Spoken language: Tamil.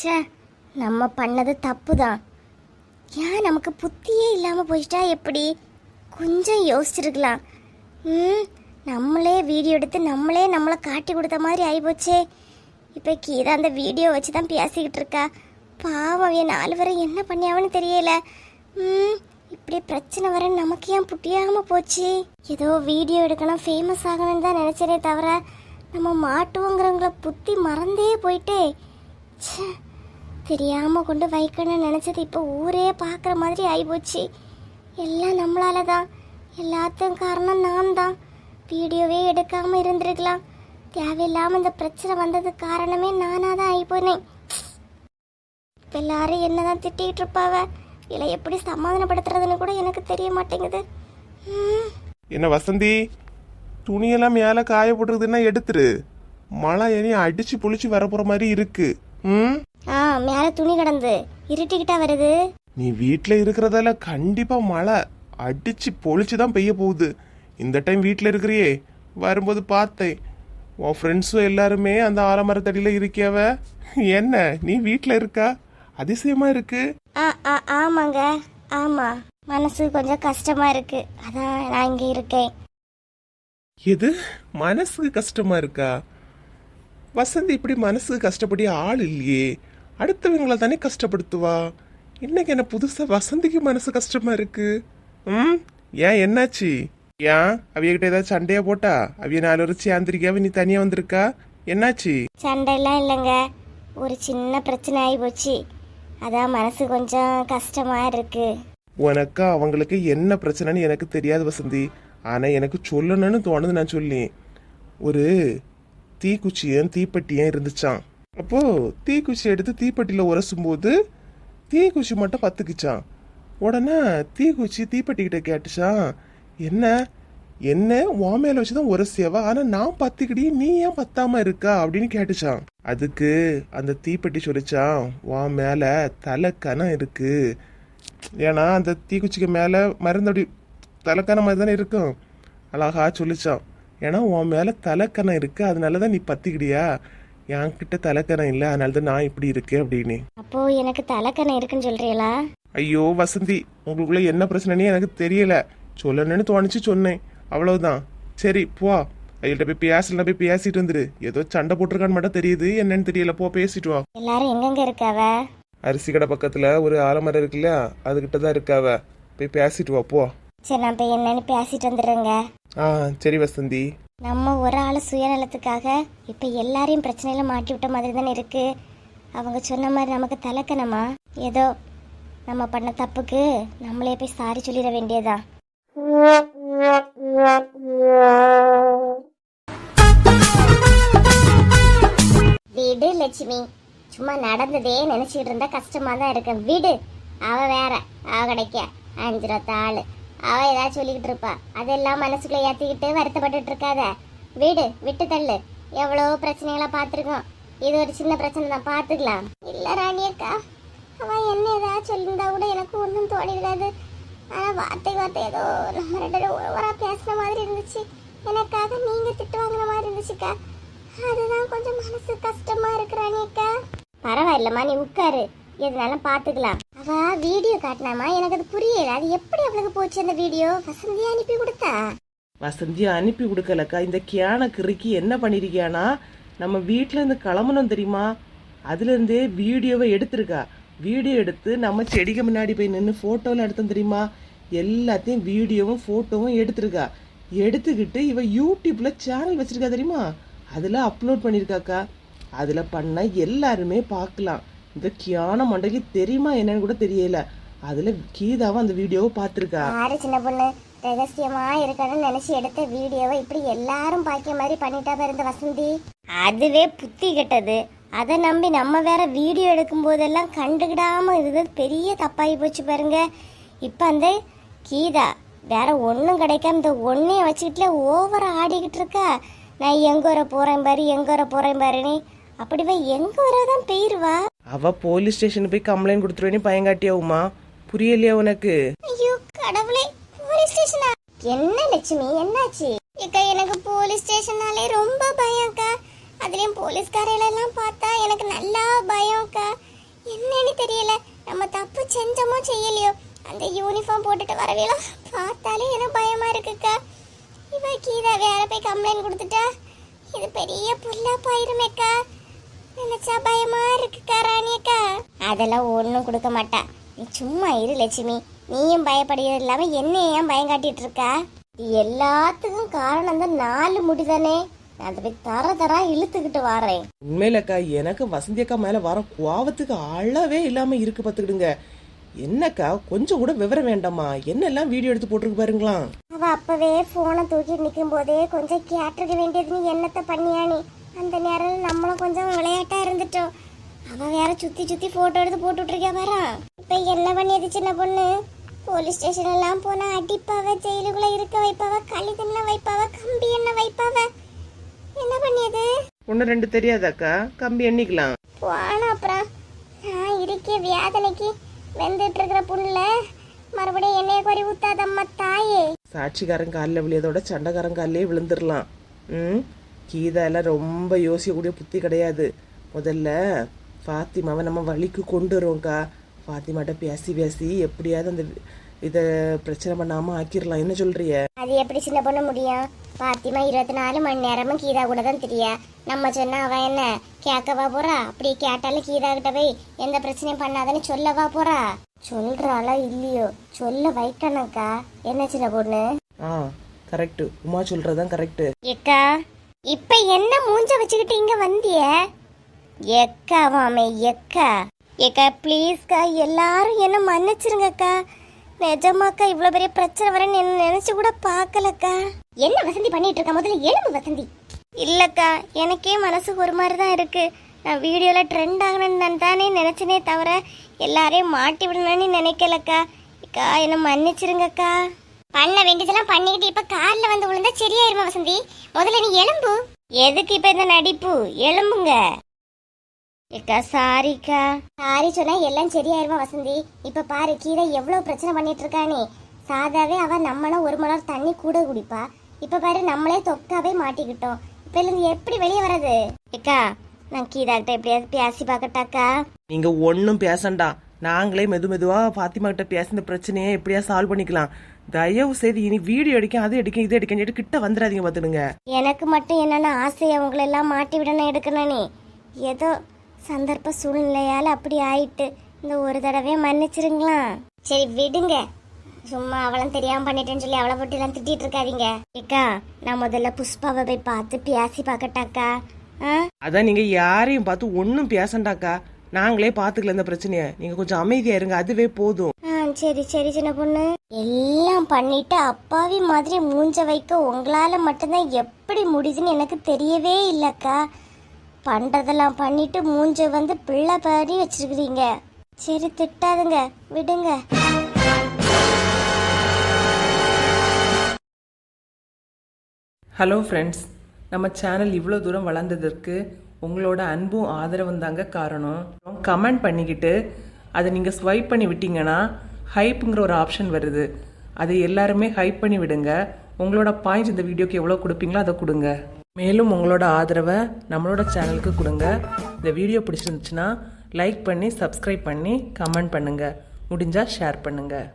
ச்சே, நம்ம பண்ணது தப்பு தான். ஏன் நமக்கு புத்தியே இல்லாமல் போயிட்டா எப்படி? கொஞ்சம் யோசிச்சிருக்கலாம். நம்மளே வீடியோ எடுத்து நம்மளே நம்மளை காட்டி கொடுத்த மாதிரி ஆகிப்போச்சே. இப்போ கீதா அந்த வீடியோ வச்சு தான் பேசிக்கிட்டு இருக்கா. பாவம், என் 4 பேரை என்ன பண்ணியாவன்னு தெரியல. இப்படி பிரச்சனை வர நமக்கு ஏன் புட்டியாமல் போச்சு? ஏதோ வீடியோ எடுக்கணும், ஃபேமஸ் ஆகணும்னு தான் நினச்சனே தவிர நம்ம மாட்டுவோங்கிறவங்கள புத்தி மறந்தே போயிட்டே. ச்சே, தெரியாமல் கொண்டு வைக்கணும்னு நினச்சது இப்போ ஊரே பார்க்குற மாதிரி ஆகிப்போச்சு. எல்லாம் நம்மளால தான். எல்லாத்துக்கும் காரணம் நான் தான். வீடியோவே எடுக்காமல் இருந்திருக்கலாம். தேவையில்லாமல் இந்த பிரச்சனை வந்ததுக்கு காரணமே நானாக தான் ஆகிப்போனேன். இப்போ எல்லாரும் என்ன தான் திட்டிகிட்டு இருப்பாவ. இல்லை எப்படி சமாதானப்படுத்துறதுன்னு கூட எனக்கு தெரிய மாட்டேங்குது. என்ன வசந்தி, துணியெல்லாம் மேலே காய போட்டுருக்குதுன்னா எடுத்துரு. மழை இனி அடிச்சு புளிச்சு வரப்போற மாதிரி இருக்கு. மேலே துணி கிடந்து இருட்டிக்கிட்டா வருது. நீ வீட்டில் இருக்கிறதால கண்டிப்பா மழை அடிச்சு பொழிச்சு தான் பெய்ய போகுது. இந்த டைம் வீட்டில் இருக்கிறியே, வரும்போது பார்த்தேன் உன் ஃப்ரெண்ட்ஸும் எல்லாருமே அந்த ஆலமரத்தடியில் இருக்கியாவ. என்ன நீ வீட்டில் இருக்கா? அதிசயமா இருக்கு. ஆமாங்க, ஆமா. மனசு கொஞ்சம் கஷ்டமா இருக்கு, அதான் நான் இங்க இருக்கேன். எது மனசுக்கு கஷ்டமா இருக்கா? வசந்தி இப்படி மனசுக்கு கஷ்டப்படிய ஆள் இல்லையே. அடுத்தவங்களை தானே கஷ்டப்படுத்துவா. இன்னைக்கு என்ன புதுசா வசந்திக்கு மனசு கஷ்டமா இருக்கு? ஏன் என்னாச்சு? ஏன் அவியகிட்ட ஏதாவது சண்டையா போட்டா? அவிய 4 பேரும் சேர்ந்திருக்கியாவ, நீ தனியா வந்திருக்கா? என்னாச்சு? சண்டைலாம் இல்லைங்க, ஒரு சின்ன பிரச்சனை ஆகி போச்சு. அதான் மனசு கொஞ்சம் கஷ்டமா இருக்கு. உனக்கு அவங்களுக்கு என்ன பிரச்சனைன்னு எனக்கு தெரியாது வசந்தி. ஆனா எனக்கு சொல்லணும்னு தோணுது. நான் சொல்லி ஒரு தீக்குச்சியும் தீப்பெட்டியும் இருந்துச்சான். அப்போ தீக்குச்சி எடுத்து தீப்பெட்டியில உரசும் போது தீக்குச்சி மட்டும் பத்துக்குச்சான். உடனே தீக்குச்சி தீப்பெட்டிக்கிட்ட கேட்டுச்சான், என்ன என்ன உன் மேல வச்சுதான் உரசியவா, ஆனா நான் பத்துக்கிட்டே நீ ஏன் பத்தாம இருக்கா அப்படின்னு கேட்டுச்சான். அதுக்கு அந்த தீப்பெட்டி சொல்லிச்சான், உன் மேல தலைக்கணம் இருக்கு. ஏன்னா அந்த தீக்குச்சிக்கு மேல மருந்து அப்படி தலைக்கணம் மாதிரி தானே இருக்கும். அழகா சொல்லிச்சான், ஏன்னா உன் மேல தலைக்கணம் இருக்கு, அதனாலதான் நீ பத்திக்கிடியா. என்கிட்ட தலைக்கணம் இல்லை, அதனாலதான் நான் இப்படி இருக்கேன் அப்படின்னு. அப்போ எனக்கு தலைக்கணம் இருக்குன்னு சொல்றீங்களா? ஐயோ வசந்தி, உங்களுக்குள்ள என்ன பிரச்சனைன்னு எனக்கு தெரியல. சொல்லணும்னு தோணுச்சு சொன்னேன், அவ்வளவுதான். சரி போ, அவள்கிட்ட போய் பேசலாம், போய் பேசிட்டு வந்துரு. ஏதோ சண்டை போட்டிருக்கான்னு மட்டும் தெரியுது, என்னன்னு தெரியல. போ பேசிட்டு வா. எல்லாரும் எங்கெங்க இருக்காவ? அரிசி கடை பக்கத்துல ஒரு ஆலமரம் இருக்குல்ல, அதுகிட்ட தான் இருக்காவ. போய் பேசிட்டு வா போ. சரி, நான் போய் என்னன்னு பேசிட்டு வந்துடுறேங்க. சரி வசந்தி. நம்ம ஒரு ஆள் சுயநலத்துக்காக இப்ப எல்லாரையும் பிரச்சனையில மாட்டி விட்ட மாதிரி தானே இருக்கு. அவங்க சொன்ன மாதிரி நமக்கு தலைக்கணமா? ஏதோ நம்ம பண்ண தப்புக்கு நம்மளே போய் சாரி சொல்லிட வேண்டியதா. விடு லட்சுமி, சும்மா நடந்ததே நினைச்சிட்டு இருந்தா கஷ்டமா தான் இருக்கு. விடு, அவ வேற, அவ கிடைக்க 5 ரூபா ஆளு. அவ ஏதாவது சொல்லிக்கிட்டு இருப்பா, அதெல்லாம் மனசுக்குள்ள ஏத்திக்கிட்டு வருத்தப்பட்டு இருக்காத. விடு, விட்டு தள்ளு. எவ்வளவு பிரச்சனைகளா பாத்துருக்கோம், இது ஒரு சின்ன பிரச்சனை தான், பாத்துக்கலாம். இல்ல ராணியக்கா, அவன் என்ன ஏதாவது சொல்லியிருந்தா கூட எனக்கு ஒன்றும் தோணிடாது. ஆனால் வார்த்தை ஏதோ நம்ம 2 பேரும் ஓவராக பேசுன மாதிரி இருந்துச்சு. எனக்காக நீங்கள் திட்டு வாங்குற மாதிரி இருந்துச்சுக்கா. அதுதான் கொஞ்சம் மனசு கஷ்டமா இருக்கிறானே அக்கா. பரவாயில்லம்மா, நீ உட்காரு, எதுனாலும் பார்த்துக்கலாம். அவ வீடியோ காட்டினாமா, எனக்கு அது புரியல. அது எப்படி அவளுக்கு போச்சு அந்த வீடியோ? வசந்தியா அனுப்பி கொடுத்தா? வசந்தியா அனுப்பி கொடுக்கலக்கா. இந்த கியான கிறுக்கி என்ன பண்ணிருக்கியானா, நம்ம வீட்டுல இருந்து கிளம்பணும் தெரியுமா, அதுல இருந்தே வீடியோவை எடுத்திருக்கா. வீடியோ எடுத்து நம்ம செடிக்கு முன்னாடி போய் நின்று ஃபோட்டோவில் எடுத்தோம் தெரியுமா, எல்லாத்தையும் வீடியோவும் ஃபோட்டோவும் எடுத்திருக்கா. எடுத்துக்கிட்டு இவ யூடியூப்ல சேனல் வச்சிருக்கா தெரியுமா, அதில் அப்லோட் பண்ணியிருக்காக்கா. அதில் பண்ண எல்லாருமே பார்க்கலாம். இந்த கியான மண்டைக்கு தெரியுமா என்னன்னு கூட தெரியல. அதில் கீதாவை அந்த வீடியோவை பார்த்துருக்கா. யாரு சின்ன பொண்ணு ரகசியமா இருக்கணும்னு நினைச்சு எடுத்த வீடியோவை இப்படி எல்லாரும் பாக்கிய மாதிரி பண்ணிட்டா பாருந்த வசந்தி. அதுவே புத்தி கெட்டது. அதை நம்பி நம்ம வேற வீடியோ எடுக்கும் போதெல்லாம் கண்டுக்கிடாம இருந்தது பெரிய தப்பாகி போச்சு பாருங்க. இப்போ அந்த கீதா வேற ஒன்றும் கிடைக்காம இந்த ஒன்றையும் வச்சுக்கிட்டுல ஓவரா ஆடிக்கிட்டு இருக்கா. நான் எங்க வர போறேன் பாரு, எங்க வர போறேன் பாருன்னு. அப்படிவா எங்க வரதான் போயிருவா. அவ போலீஸ் ஸ்டேஷன் போய் கம்ப்ளைண்ட் கொடுத்துருவேன்னு பயங்காட்டியாவுமா? புரியலையா உனக்கு? ஐயோ கடவுளே, போலீஸ் ஸ்டேஷனா? என்ன லட்சுமி, என்னாச்சு? ஏக்கா, எனக்கு போலீஸ் ஸ்டேஷனாலே ரொம்ப பயம்க்கா. அதுலயும் போலீஸ்காரையில எல்லாம் பார்த்தா எனக்கு நல்லா பயம்க்கா. என்னன்னு தெரியல. நம்ம தப்பு செஞ்சோமோ செய்யலையோ, அந்த யூனிஃபார்ம் போட்டுட்டு வரவேல பார்த்தாலே எனக்கு பயமா இருக்குக்கா. இவ கீதா வேற போய் கம்ப்ளைண்ட் கொடுத்துட்டா இது பெரிய புல்லா போயிருமேக்கா. நினைச்சா பயமா இருக்குக்கா ராணியக்கா. அதெல்லாம் ஒன்றும் கொடுக்க மாட்டா. நீ சும்மா இரு லட்சுமி. நீயும் பயப்படுறது இல்லாம என்னைய ஏன் பயம் காட்டிட்டு இருக்கா? இது எல்லாத்துக்கும் காரணம் அந்த 4 முடிதானே. நான் அதை போய் தர இழுத்துக்கிட்டு வாரேன். உண்மையிலக்கா எனக்கு வசந்தி அக்கா மேல வர கோவத்துக்கு அளவே இல்லாம இருக்கு பாத்துக்கிடுங்க. என்னக்கா கொஞ்சம் கூட விவரம் வேண்டாமா? என்னெல்லாம் வீடியோ எடுத்து போட்டிருக்கு பாருங்களா. அவ அப்பவே போனை தூக்கிட்டு நிற்கும் போதே கொஞ்சம் கேட்டிருக்க வேண்டியது. நீ என்னத்தை பண்ணியா நீ? அந்த நேரம் நம்மளும் கொஞ்சம் விளையாட்டா இருந்துட்டோம். அவ வேற சுத்தி சுத்தி போட்டோ எடுத்து போட்டு விட்டுருக்கா பாரா. இப்ப என்ன பண்ணியது சின்ன பொண்ணு? போலீஸ் ஸ்டேஷன் எல்லாம் போனா அடிப்பாவ, ஜெயிலுக்குள்ள இருக்க வைப்பாவ, களி தின்ன வைப்பாவ, கம்பி என்ன வைப்பாவ. என்ன பண்ணியது? 1 2 தெரியாதாக்கா? கம்பி எண்ணிக்கலாம். போன அப்புறம் நான் இருக்க வேதனைக்கு வெந்துட்டு இருக்கிற புண்ணுல மறுபடியும் எண்ணெய கொறி ஊத்தாதம்மா தாயே. சாட்சிக்காரன் காலில் விழியதோட சண்டைக்காரன் காலிலே விழுந்துடலாம். கீதா எல்லாம் ரொம்ப யோசிக்கக்கூடிய புத்தி கிடையாது. முதல்ல ஃபாத்திமாவை நம்ம வழிக்கு கொண்டு வரோம்க்கா. ஃபாத்திமாட்ட பேசி எப்படியாவது அந்த இதை பிரச்சனை பண்ணாம ஆக்கிடலாம். என்ன சொல்றிய? அது எப்படி சின்ன பண்ண முடியும்? பாத்திமா 24 மணி நேரமும் கீதா கூட தான் தெரியா. நம்ம சொன்னா அவ என்ன கேட்கவா போறா? அப்படி கேட்டாலும் கீதா கிட்ட போய் எந்த பிரச்சனையும் பண்ணாதன்னு சொல்லவா போறா? சொல்றாளா இல்லையோ, சொல்ல வைக்கணும்க்கா. என்ன சின்ன பொண்ணு? கரெக்ட். உமா சொல்றதான் கரெக்ட். எக்கா இப்ப என்ன மூஞ்ச வச்சுக்கிட்டு இங்க வந்திய? எக்கா வாமே எக்கா. ஏக்கா ப்ளீஸ்க்கா, எல்லாரும் என்ன மன்னிச்சிருங்கக்கா. நிஜமாக்கா இவ்வளவு பெரிய பிரச்சனை வரேன்னு என்ன நினைச்சு கூட பார்க்கலக்கா. என்ன வசந்தி பண்ணிட்டு இருக்க? முதல்ல எழும்பு வசந்தி. இல்லக்கா, எனக்கே மனசுக்கு ஒரு மாதிரி தான் இருக்கு. நான் வீடியோல ட்ரெண்ட் ஆகணும்னு தானே நினைச்சனே தவிர எல்லாரையும் மாட்டி விடணும்னு நினைக்கலக்கா. அக்கா என்ன மன்னிச்சிருங்கக்கா. பண்ண வேண்டியதெல்லாம் பண்ணிக்கிட்டு இப்ப கார்ல வந்து விழுந்தா சரியாயிருமா வசந்தி? முதல்ல நீ எழும்பு. எதுக்கு இப்ப இந்த நடிப்பு? எழும்புங்க. ஏக்கா சாரிக்கா. சாரி சொன்னா எல்லாம் சரியாயிருமா வசந்தி? இப்ப பாரு கீதா எவ்வளவு பிரச்சனை பண்ணிட்டு இருக்கானே. சாதாவே அவ நம்மள 1 மணி தண்ணி கூட குடிப்பா. இப்ப பாரு நம்மளே தொக்காவே மாட்டிக்கிட்டோம். இப்ப இருந்து எப்படி வெளியே வர்றது? ஏக்கா நான் கீதா கிட்ட எப்படியாவது பேசி பார்க்கட்டாக்கா. நீங்க ஒன்னும் பேசண்டா. நாங்களே மெதுவா பாத்திமா கிட்ட பேசி இந்த பிரச்சனையை எப்படியா சால்வ் பண்ணிக்கலாம். தயவு செய்து இனி வீடியோ எடுக்க அது எடுக்க இது எடுக்க கிட்ட வந்துடாதீங்க பாத்துடுங்க. எனக்கு மட்டும் என்னன்னா ஆசை அவங்களை எல்லாம் மாட்டி விடணும் எடுக்கணும். ஏதோ சந்தர்ப்ப சூழ்நிலையால அப்படி ஆயிட்டு. இந்த ஒரு தடவை மன்னிச்சிருங்களா? சரி விடுங்க. சும்மா அவளும் தெரியாம பண்ணிட்டேன்னு சொல்லி அவளை போட்டு எல்லாம் திட்டிட்டு இருக்காதீங்க. ஏக்கா நான் முதல்ல புஷ்பாவை போய் பார்த்து பேசி பார்க்கட்டாக்கா. அதான் நீங்க யாரையும் பார்த்து ஒன்னும் பேசண்டாக்கா. நாங்களே பாத்துக்கல இந்த பிரச்சனைய. நீங்க கொஞ்சம் அமைதியா இருங்க, அதுவே போதும். சரி சரி சின்ன பொண்ணு. எல்லாம் பண்ணிட்டு அப்பாவி மாதிரி மூஞ்ச வைக்க உங்களால மட்டும்தான் எப்படி முடியுதுன்னு எனக்கு தெரியவே இல்லக்கா. பண்றதெல்லாம் பண்ணிட்டு மூஞ்ச வந்து பிள்ளை பாடி வச்சிருக்கிறீங்க. சரி திட்டாதுங்க, விடுங்க. ஹலோ ஃப்ரெண்ட்ஸ், நம்ம சேனல் இவ்வளோ தூரம் வளர்ந்ததற்கு உங்களோட அன்பும் ஆதரவும் தாங்க காரணம். கமெண்ட் பண்ணிக்கிட்டு அதை நீங்கள் ஸ்வைப் பண்ணி விட்டீங்கன்னா ஹைப்புங்கிற ஒரு ஆப்ஷன் வருது. அதை எல்லாருமே ஹைப் பண்ணி விடுங்க. உங்களோட பாயிண்ட்ஸ் இந்த வீடியோக்கு எவ்வளோ கொடுப்பீங்களோ அதை கொடுங்க. மேலும் உங்களோட ஆதரவை நம்மளோட சேனலுக்கு கொடுங்க. இந்த வீடியோ பிடிச்சிருந்துச்சுன்னா லைக் பண்ணி சப்ஸ்கிரைப் பண்ணி கமெண்ட் பண்ணுங்கள். முடிஞ்சால் ஷேர் பண்ணுங்கள்.